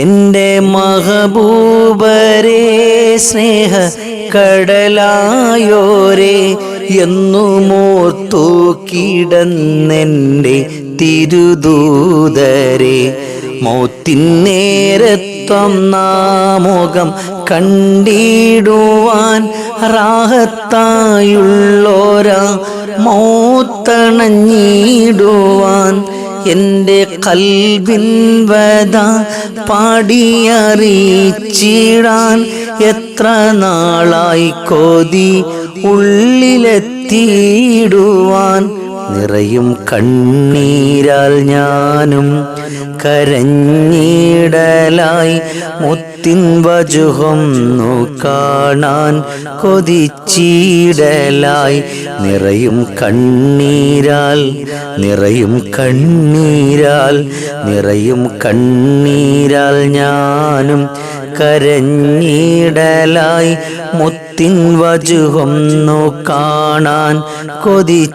എൻ്റെ മഹബൂബരേ സ്നേഹ കടലായോരേ എന്നുമോർത്തു കിടന്നെൻ്റെ തിരുദൂതരെ മൗത്തിൻ നേരത്വം നാമുഖം കണ്ടിടുവാൻ റാഹത്തായുള്ളോരാ മൗത്തണഞ്ഞിടുവാൻ എൻ്റെ കൽബിൻ വദ പാടിയറിയിച്ചിടാൻ എത്ര നാളായി കൊതി ഉള്ളിലെത്തിയിടുവാൻ നിറയും കണ്ണീരാൽ ഞാനും കരഞ്ഞിടലായി മുത്തിൻ വജുഹൊന്നു കാണാൻ കൊതിച്ചിടലായി നിറയും കണ്ണീരാൽ ഞാനും കരഞ്ഞിടലായി മുത്തിൻ വജുഹൊന്നു കാണാൻ കൊതിച്ചിടലായി.